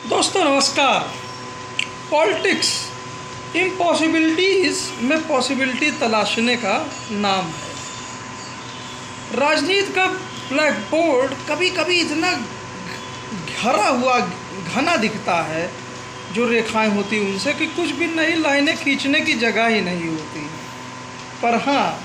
दोस्तों नमस्कार। पॉलिटिक्स इम्पॉसिबिलिटीज़ में पॉसिबिलिटी तलाशने का नाम है। राजनीति का ब्लैक बोर्ड कभी कभी इतना घरा हुआ घना दिखता है, जो रेखाएं होती उनसे कि कुछ भी नई लाइनें खींचने की जगह ही नहीं होती। पर हाँ,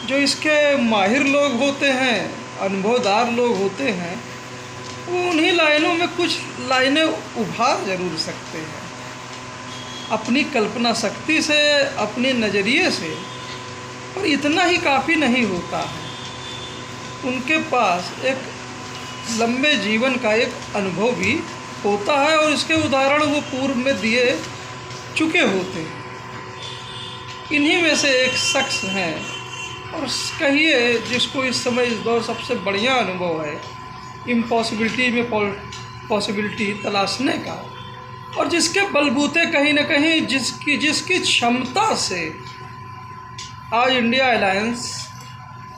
जो इसके माहिर लोग होते हैं, अनुभवदार लोग होते हैं, वो उन्हीं लाइनों में कुछ लाइनें उभार जरूर सकते हैं अपनी कल्पना शक्ति से, अपने नज़रिए से। पर इतना ही काफ़ी नहीं होता है, उनके पास एक लंबे जीवन का एक अनुभव भी होता है और इसके उदाहरण वो पूर्व में दिए चुके होते हैं। इन्हीं में से एक शख्स हैं, और कहिए जिसको इस समय इस दौर सबसे बढ़िया अनुभव है इम्पॉसिबिलिटी में पॉसिबिलिटी तलाशने का, और जिसके बलबूते कहीं ना कहीं जिसकी क्षमता से आज इंडिया अलायंस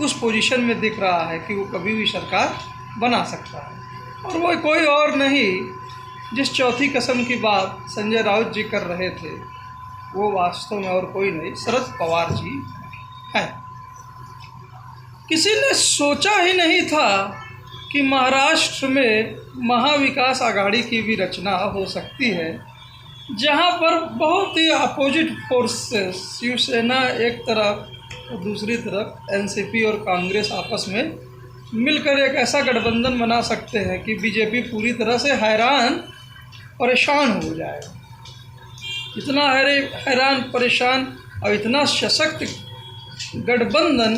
उस पोजीशन में दिख रहा है कि वो कभी भी सरकार बना सकता है। और वो कोई और नहीं, जिस चौथी कसम की बात संजय राउत जी कर रहे थे, वो वास्तव में और कोई नहीं, शरद पवार जी हैं। किसी ने सोचा ही नहीं था कि महाराष्ट्र में महाविकास आघाड़ी की भी रचना हो सकती है, जहां पर बहुत ही अपोजिट फोर्सेस, शिवसेना एक तरफ और दूसरी तरफ एनसीपी और कांग्रेस आपस में मिलकर एक ऐसा गठबंधन बना सकते हैं कि बीजेपी पूरी तरह से हैरान परेशान हो जाए। इतना हैरान परेशान और इतना सशक्त गठबंधन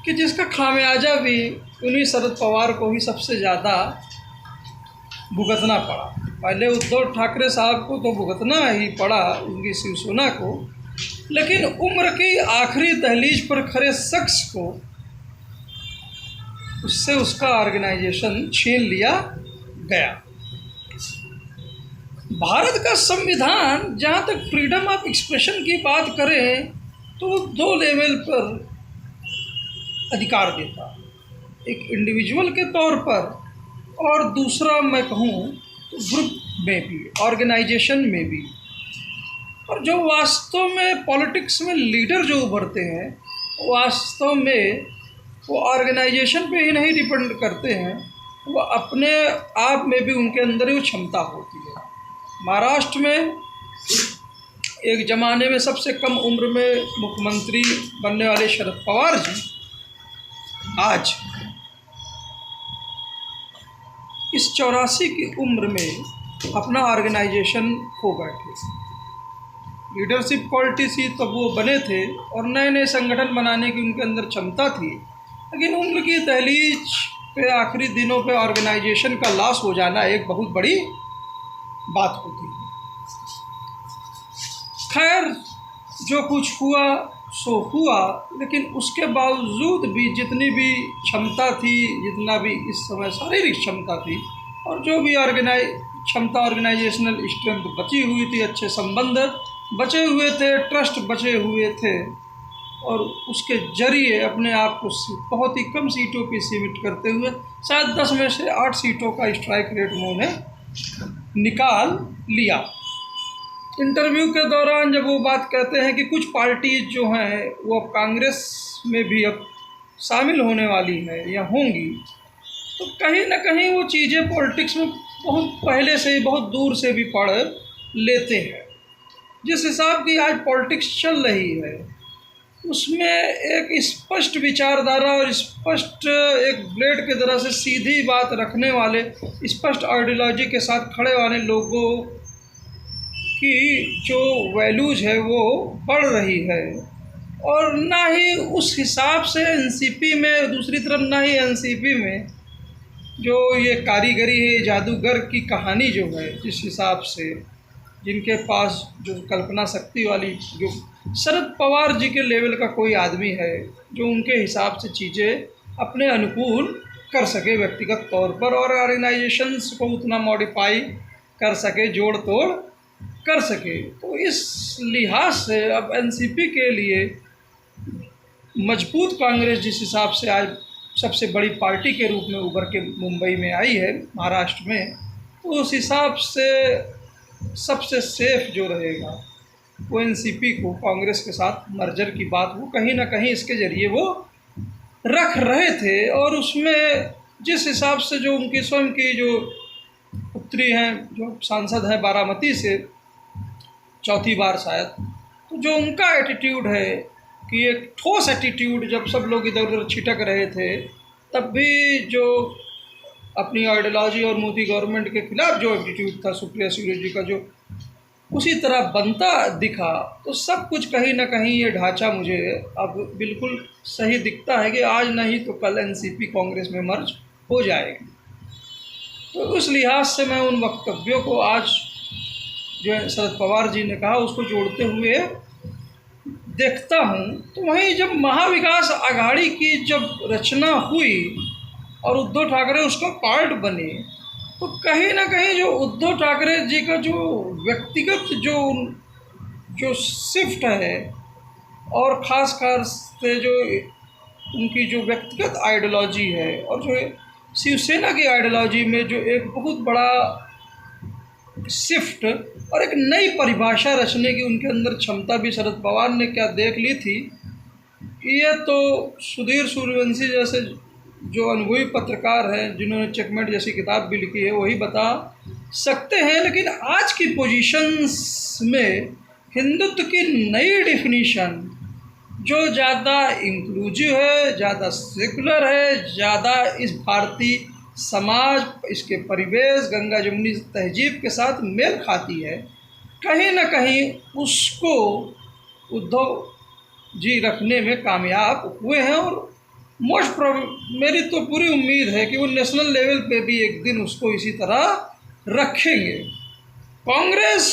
कि जिसका खामियाजा भी उन्हीं शरद पवार को ही सबसे ज़्यादा भुगतना पड़ा। पहले उद्धव ठाकरे साहब को तो भुगतना ही पड़ा, उनकी शिवसेना को, लेकिन उम्र की आखिरी दहलीज पर खड़े शख्स को उससे उसका ऑर्गेनाइजेशन छीन लिया गया। भारत का संविधान जहाँ तक फ्रीडम ऑफ एक्सप्रेशन की बात करें तो दो लेवल पर अधिकार देता, एक इंडिविजुअल के तौर पर और दूसरा मैं कहूँ तो ग्रुप में भी, ऑर्गेनाइजेशन में भी। और जो वास्तव में पॉलिटिक्स में लीडर जो उभरते हैं, वास्तव में वो ऑर्गेनाइजेशन पे ही नहीं डिपेंड करते हैं, वो अपने आप में भी उनके अंदर ही वो क्षमता होती है। महाराष्ट्र में एक ज़माने में सबसे कम उम्र में मुख्यमंत्री बनने वाले शरद पवार जी आज इस 84 की उम्र में अपना ऑर्गेनाइजेशन खो बैठे। लीडरशिप क्वालिटी सी तब वो बने थे और नए नए संगठन बनाने की उनके अंदर क्षमता थी, लेकिन उम्र की दहलीज पे आखिरी दिनों पे ऑर्गेनाइजेशन का लॉस हो जाना एक बहुत बड़ी बात होती है। खैर, जो कुछ हुआ सो हुआ, लेकिन उसके बावजूद भी जितनी भी क्षमता थी, जितना भी इस समय शारीरिक क्षमता थी और जो भी ऑर्गेनाइजेशनल स्ट्रेंथ बची हुई थी, अच्छे संबंध बचे हुए थे, ट्रस्ट बचे हुए थे, और उसके जरिए अपने आप को बहुत ही कम सीटों पर सीमित करते हुए शायद 10 में से 8 सीटों का स्ट्राइक रेट उन्होंने निकाल लिया। इंटरव्यू के दौरान जब वो बात कहते हैं कि कुछ पार्टीज जो हैं वो अब कांग्रेस में भी अब शामिल होने वाली है या होंगी, तो कहीं ना कहीं वो चीज़ें पॉलिटिक्स में बहुत पहले से ही, बहुत दूर से भी पढ़ लेते हैं। जिस हिसाब की आज पॉलिटिक्स चल रही है, उसमें एक स्पष्ट विचारधारा और स्पष्ट एक ब्लेड की तरह से सीधी बात रखने वाले, स्पष्ट आइडियोलॉजी के साथ खड़े वाले लोगों की जो वैल्यूज है वो बढ़ रही है, और ना ही उस हिसाब से एनसीपी में, दूसरी तरफ ना ही एनसीपी में जो ये कारीगरी है, जादूगर की कहानी जो है, जिस हिसाब से जिनके पास जो कल्पना शक्ति वाली, जो शरद पवार जी के लेवल का कोई आदमी है जो उनके हिसाब से चीज़ें अपने अनुकूल कर सके व्यक्तिगत तौर पर, और ऑर्गेनाइजेशंस को उतना मॉडिफाई कर सके, जोड़ तोड़ कर सके, तो इस लिहाज से अब एनसीपी के लिए मजबूत कांग्रेस जिस हिसाब से आज सबसे बड़ी पार्टी के रूप में उभर के मुंबई में आई है, महाराष्ट्र में, तो उस हिसाब से सबसे सेफ जो रहेगा वो एनसीपी को कांग्रेस के साथ मर्जर की बात वो कहीं ना कहीं इसके ज़रिए वो रख रहे थे। और उसमें जिस हिसाब से जो उनकी स्वयं की जो पुत्री हैं, जो सांसद हैं बारामती से, चौथी बार शायद, तो जो उनका एटीट्यूड है कि एक ठोस एटीट्यूड, जब सब लोग इधर उधर छिटक रहे थे तब भी जो अपनी आइडियोलॉजी और मोदी गवर्नमेंट के खिलाफ जो एटीट्यूड था सुप्रिया सुले जी का, जो उसी तरह बनता दिखा, तो सब कुछ कहीं ना कहीं ये ढांचा मुझे अब बिल्कुल सही दिखता है कि आज नहीं तो कल एनसीपी कांग्रेस में मर्ज हो जाएगी। तो उस लिहाज से मैं उन वक्तव्यों को आज जो शरद पवार जी ने कहा उसको जोड़ते हुए देखता हूँ। तो वहीं जब महाविकास आघाड़ी की जब रचना हुई और उद्धव ठाकरे उसका पार्ट बने, तो कहीं ना कहीं जो उद्धव ठाकरे जी का जो व्यक्तिगत जो शिफ्ट है, और ख़ास से जो उनकी जो व्यक्तिगत आइडियोलॉजी है और जो शिवसेना की आइडियोलॉजी में जो एक बहुत बड़ा शिफ्ट और एक नई परिभाषा रचने की उनके अंदर क्षमता भी शरद पवार ने क्या देख ली थी, ये तो सुधीर सूर्यवंशी जैसे जो अनुभवी पत्रकार हैं जिन्होंने चेकमेट जैसी किताब भी लिखी है वही बता सकते हैं। लेकिन आज की पोजीशंस में हिंदुत्व की नई डेफिनीशन जो ज़्यादा इंक्लूसिव है, ज़्यादा सेकुलर है, ज़्यादा इस भारतीय समाज, इसके परिवेश, गंगा जमुनी तहजीब के साथ मेल खाती है, कहीं ना कहीं उसको उद्धव जी रखने में कामयाब हुए हैं। और मेरी तो पूरी उम्मीद है कि वो नेशनल लेवल पे भी एक दिन उसको इसी तरह रखेंगे। कांग्रेस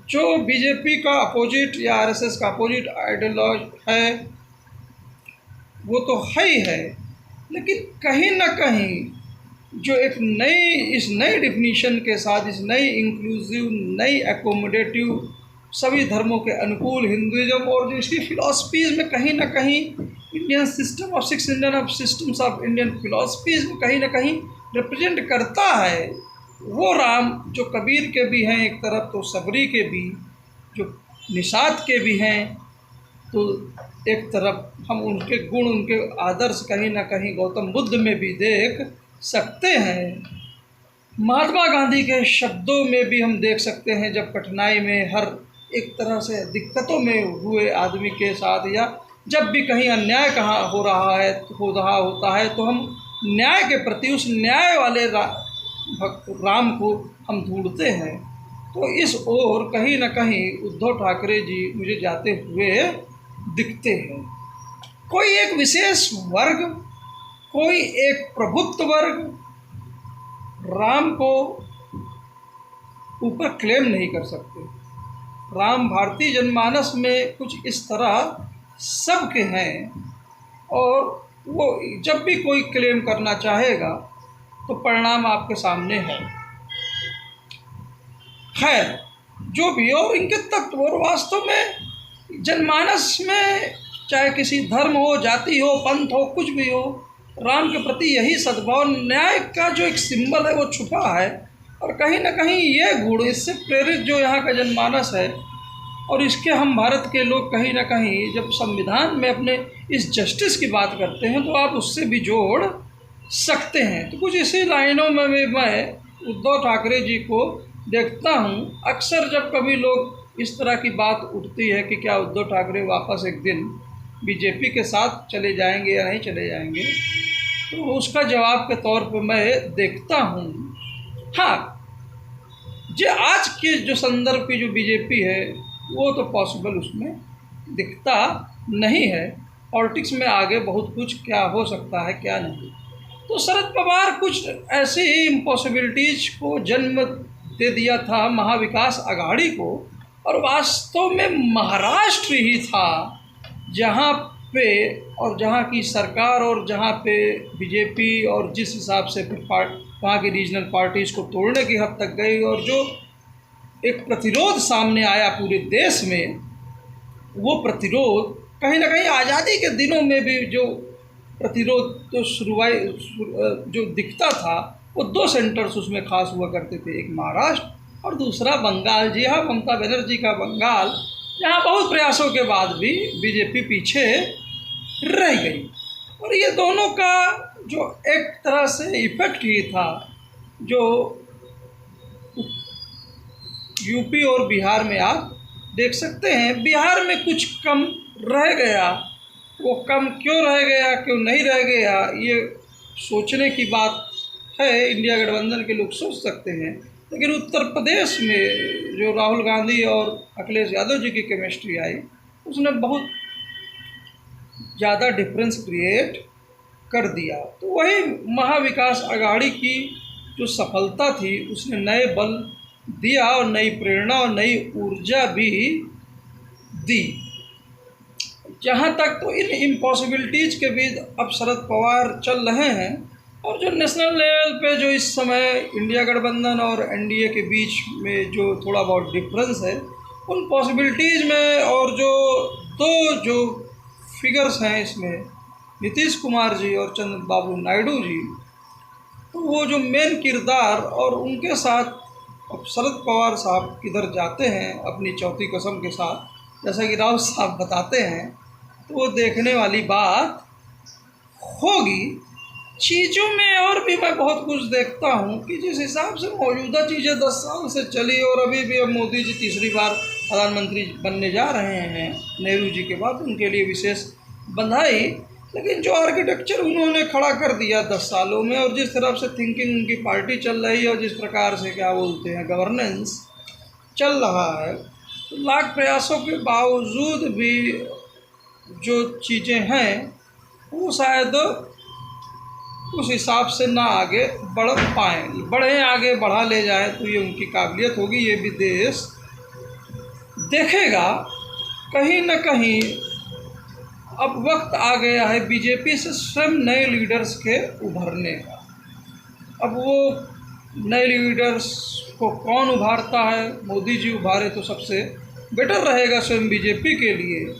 जो बीजेपी का अपोजिट या आरएसएस का अपोजिट आइडियोलॉजी है वो तो है ही है, लेकिन कहीं ना कहीं जो एक इस नई डिफिनीशन के साथ, इस नई इंक्लूसिव, नई एकोमोडेटिव, सभी धर्मों के अनुकूल हिंदुइज्म और जो इसकी फिलॉसफीज़ में कहीं ना कहीं Indian system of systems of Indian philosophies में कहीं ना कहीं रिप्रेजेंट करता है, वो राम जो कबीर के भी हैं एक तरफ, तो सबरी के भी, जो निषाद के भी हैं, तो एक तरफ हम उनके गुण, उनके आदर्श कहीं ना कहीं गौतम बुद्ध में भी देख सकते हैं। महात्मा गांधी के शब्दों में भी हम देख सकते हैं, जब कठिनाई में, हर एक तरह से दिक्कतों में हुए आदमी के साथ, या जब भी कहीं अन्याय होता है तो हम न्याय के प्रति उस न्याय वाले राम को हम ढूंढते हैं। तो इस ओर कहीं ना कहीं उद्धव ठाकरे जी मुझे जाते हुए दिखते हैं। कोई एक विशेष वर्ग, कोई एक प्रभुत्व वर्ग राम को ऊपर क्लेम नहीं कर सकते। राम भारतीय जनमानस में कुछ इस तरह सबके हैं, और वो जब भी कोई क्लेम करना चाहेगा तो परिणाम आपके सामने है। खैर जो भी, और इनके तत्व और वास्तव में जनमानस में चाहे किसी धर्म हो, जाति हो, पंथ हो, कुछ भी हो, राम के प्रति यही सद्भाव, न्याय का जो एक सिंबल है वो छुपा है। और कहीं ना कहीं ये गुण, इससे प्रेरित जो यहाँ का जनमानस है, और इसके हम भारत के लोग कहीं ना कहीं जब संविधान में अपने इस जस्टिस की बात करते हैं तो आप उससे भी जोड़ सकते हैं। तो कुछ इसी लाइनों में मैं उद्धव ठाकरे जी को देखता हूँ। अक्सर जब कभी लोग इस तरह की बात उठती है कि क्या उद्धव ठाकरे वापस एक दिन बीजेपी के साथ चले जाएंगे या नहीं चले जाएंगे, तो उसका जवाब के तौर पे मैं देखता हूँ, हाँ, जो आज के जो संदर्भ की जो बीजेपी है वो तो पॉसिबल उसमें दिखता नहीं है। पॉलिटिक्स में आगे बहुत कुछ क्या हो सकता है क्या नहीं। तो शरद पवार कुछ ऐसी ही इम्पॉसिबिलिटीज को जन्म दे दिया था महाविकास आघाड़ी को, और वास्तव में महाराष्ट्र ही था जहाँ पे, और जहाँ की सरकार और जहाँ पे बीजेपी और जिस हिसाब से फिर वहाँ की रीजनल पार्टीज़ को तोड़ने की हद तक गई, और जो एक प्रतिरोध सामने आया पूरे देश में, वो प्रतिरोध कहीं ना कहीं आज़ादी के दिनों में भी जो प्रतिरोध तो जो दिखता था वो 2 सेंटर्स उसमें खास हुआ करते थे, एक महाराष्ट्र और दूसरा बंगाल। जी हाँ, ममता बनर्जी का बंगाल, जहाँ बहुत प्रयासों के बाद भी बीजेपी पीछे रह गई। और ये दोनों का जो एक तरह से इफेक्ट ही था, जो यूपी और बिहार में आप देख सकते हैं। बिहार में कुछ कम रह गया, वो कम क्यों रह गया, क्यों नहीं रह गया, ये सोचने की बात है, इंडिया गठबंधन के लोग सोच सकते हैं। लेकिन उत्तर प्रदेश में जो राहुल गांधी और अखिलेश यादव जी की केमिस्ट्री आई, उसने बहुत ज़्यादा डिफरेंस क्रिएट कर दिया। तो वही महाविकास आघाड़ी की जो सफलता थी, उसने नए बल दिया और नई प्रेरणा और नई ऊर्जा भी दी। जहाँ तक तो इन इम्पॉसिबिलिटीज़ के बीच अब शरद पवार चल रहे हैं, और जो नेशनल लेवल पे जो इस समय इंडिया गठबंधन और एनडीए के बीच में जो थोड़ा बहुत डिफरेंस है, उन पॉसिबिलिटीज़ में और जो फिगर्स हैं इसमें, नीतीश कुमार जी और चंद्रबाबू नायडू जी, तो वो जो मेन किरदार, और उनके साथ अब शरद पवार साहब किधर जाते हैं अपनी चौथी कसम के साथ, जैसा कि राउत साहब बताते हैं, तो वो देखने वाली बात होगी। चीज़ों में और भी मैं बहुत कुछ देखता हूँ कि जिस हिसाब से मौजूदा चीज़ें 10 साल से चली, और अभी भी अब मोदी जी तीसरी बार प्रधानमंत्री बनने जा रहे हैं नेहरू जी के बाद, उनके लिए विशेष बधाई। लेकिन जो आर्किटेक्चर उन्होंने खड़ा कर दिया 10 सालों में, और जिस तरफ से थिंकिंग उनकी पार्टी चल रही है, और जिस प्रकार से क्या बोलते हैं गवर्नेंस चल रहा है, तो लाख प्रयासों के बावजूद भी जो चीज़ें हैं वो शायद उस हिसाब से ना आगे बढ़ पाएँ। बढ़ें, आगे बढ़ा ले जाए तो ये उनकी काबिलियत होगी, ये भी देश देखेगा। कहीं ना कहीं अब वक्त आ गया है बीजेपी से स्वयं नए लीडर्स के उभरने का। अब वो नए लीडर्स को कौन उभारता है, मोदी जी उभारे तो सबसे बेटर रहेगा स्वयं बीजेपी के लिए।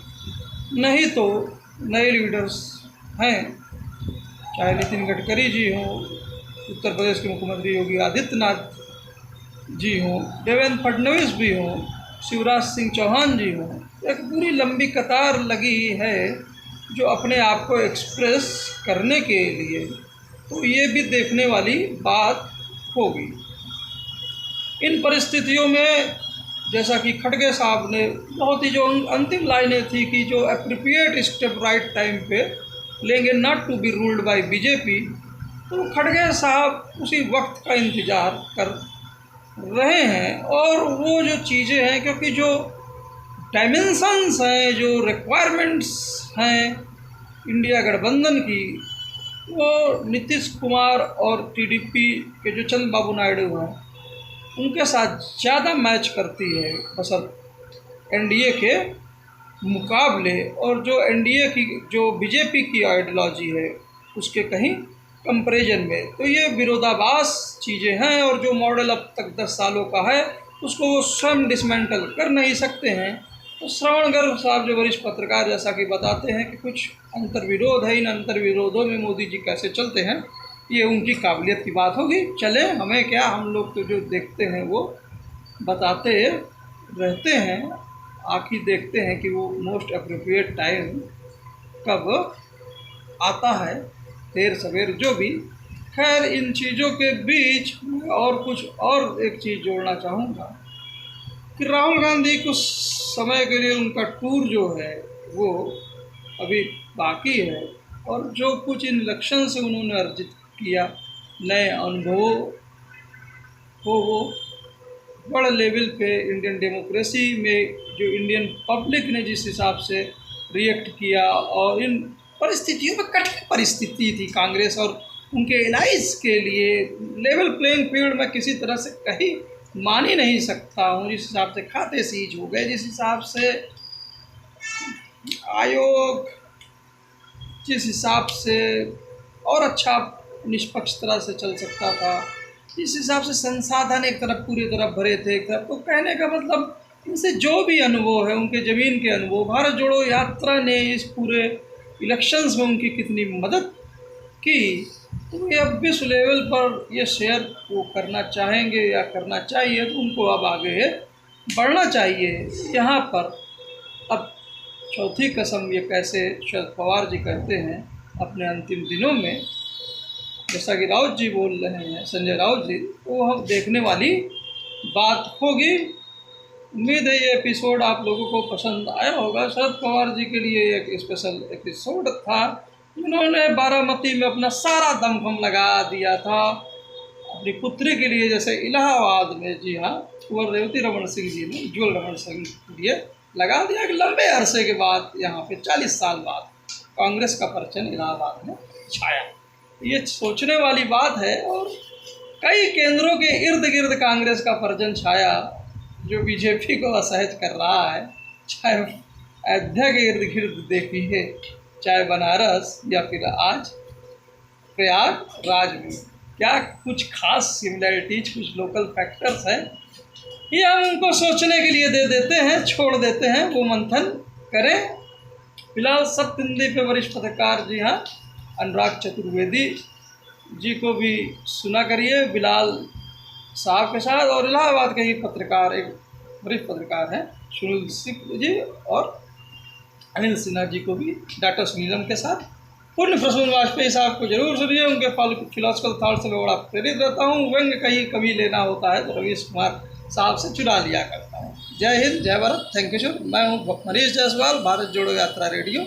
नहीं तो नए लीडर्स हैं, चाहे नितिन गडकरी जी हों, उत्तर प्रदेश के मुख्यमंत्री योगी आदित्यनाथ जी हों, देवेंद्र फडणवीस भी हों, शिवराज सिंह चौहान जी हों, एक पूरी लंबी कतार लगी है जो अपने आप को एक्सप्रेस करने के लिए। तो ये भी देखने वाली बात होगी। इन परिस्थितियों में जैसा कि खड़गे साहब ने बहुत ही जो अंतिम लाइनें थी कि जो एप्रोप्रिएट स्टेप राइट टाइम पे लेंगे, not to be ruled by BJP, तो खड़गे साहब उसी वक्त का इंतज़ार कर रहे हैं। और वो जो चीज़ें हैं, क्योंकि जो डायमेंशंस हैं, जो रिक्वायरमेंट्स हैं इंडिया गठबंधन की, वो नीतीश कुमार और टीडीपी के जो चंद्रबाबू नायडू हैं उनके साथ ज़्यादा मैच करती है बशर्ते एनडीए के मुकाबले, और जो एनडीए की जो बीजेपी की आइडियोलॉजी है उसके कहीं कंपैरिजन में। तो ये विरोधाभास चीज़ें हैं, और जो मॉडल अब तक 10 सालों का है उसको वो स्वयं डिसमेंटल कर नहीं सकते हैं। तो श्रवण गर्ग साहब जो वरिष्ठ पत्रकार जैसा कि बताते हैं कि कुछ अंतर्विरोध है, इन अंतर्विरोधों में मोदी जी कैसे चलते हैं ये उनकी काबिलियत की बात होगी। चले, हमें क्या, हम लोग तो जो देखते हैं वो बताते रहते हैं, आखिर देखते हैं कि वो मोस्ट अप्रोप्रिएट टाइम कब आता है, देर सवेर जो भी। खैर, इन चीज़ों के बीच और कुछ और एक चीज़ जोड़ना चाहूँगा कि राहुल गांधी कुछ समय के लिए उनका टूर जो है वो अभी बाकी है, और जो कुछ इन इलेक्शन से उन्होंने अर्जित किया नए अनुभवों को, वो बड़े लेवल पे इंडियन डेमोक्रेसी में जो इंडियन पब्लिक ने जिस हिसाब से रिएक्ट किया, और इन परिस्थितियों में कठिन परिस्थिति थी कांग्रेस और उनके एलाइज के लिए, लेवल प्लेइंग फील्ड में किसी तरह से कहीं मान ही नहीं सकता हूँ। जिस हिसाब से खाते सीज हो गए, जिस हिसाब से आयोग, जिस हिसाब से और अच्छा निष्पक्ष तरह से चल सकता था, जिस हिसाब से संसाधन एक तरफ पूरी तरह भरे थे, एक तरफ, तो कहने का मतलब इनसे जो भी अनुभव है, उनके ज़मीन के अनुभव, भारत जोड़ो यात्रा ने इस पूरे इलेक्शंस में उनकी कितनी मदद की, तो ये अब विश्व लेवल पर ये शेयर वो करना चाहेंगे या करना चाहिए, तो उनको अब आगे बढ़ना चाहिए। यहाँ पर अब चौथी कसम ये कैसे शरद पवार जी करते हैं अपने अंतिम दिनों में, जैसा कि राउत जी बोल रहे हैं, संजय राउत जी, तो हम देखने वाली बात होगी। उम्मीद है ये एपिसोड आप लोगों को पसंद आया होगा। शरद पवार जी के लिए एक स्पेशल एपिसोड था। उन्होंने बारामती में अपना सारा दमखम लगा दिया था अपनी पुत्री के लिए, जैसे इलाहाबाद में, जी हाँ, कुंवर रेवती रमन सिंह जी ने, उज्ज्वल रमन सिंह के लिए लगा दिया कि लंबे अरसे के बाद यहाँ पे 40 साल बाद कांग्रेस का परचम इलाहाबाद में छाया। ये सोचने वाली बात है। और कई केंद्रों के इर्द गिर्द कांग्रेस का परचम छाया, जो बीजेपी को असहज कर रहा है। चाहे अयोध्या के इर्द गिर्द देखिए, चाहे बनारस या फिर आज प्रयागराज में, क्या कुछ खास सिमिलैरिटीज, कुछ लोकल फैक्टर्स हैं, ये हम उनको सोचने के लिए दे देते हैं, छोड़ देते हैं, वो मंथन करें। फिलहाल सत्य हिंदी पे वरिष्ठ पत्रकार, जी हाँ, अनुराग चतुर्वेदी जी को भी सुना करिए बिलाल साहब के साथ, और इलाहाबाद के ही पत्रकार, एक वरिष्ठ पत्रकार हैं सुनील सिंह जी, और अनिल सिन्हा जी को भी डॉक्टर सुनीलम के साथ। पूर्ण प्रसून वाजपेयी साहब को जरूर सुनिए, उनके फिलोसफिकल थॉट से मैं बड़ा प्रेरित रहता हूँ। व्यंग कहीं कभी लेना होता है तो रवीश कुमार साहब से चुरा लिया करता हूँ। जय हिंद, जय भारत, थैंक यू सर। मैं हूँ मनीष जायसवाल, भारत जोड़ो यात्रा रेडियो।